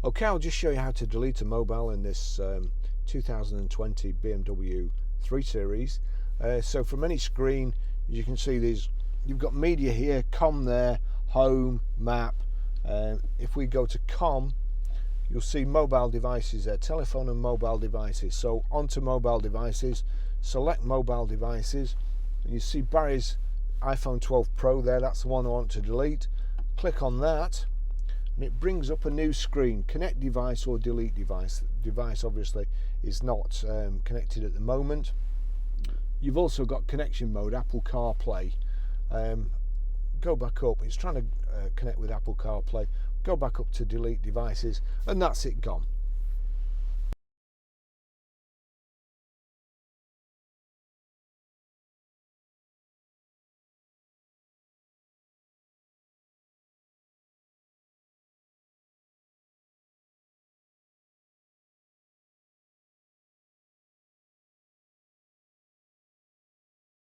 Okay, I'll just show you how to delete a mobile in this 2020 BMW 3 Series. So from any screen, as you can see, you've got media here, com there, home, map. If we go to com, you'll see mobile devices there, telephone and mobile devices. So onto mobile devices, select mobile devices, and you see Barry's iPhone 12 Pro there. That's the one I want to delete. Click on that, and it brings up a new screen: connect device or delete device. The device obviously is not connected at the moment. You've also got connection mode, Apple CarPlay. Go back up, it's trying to connect with Apple CarPlay. Go back up to delete devices, and that's it, gone.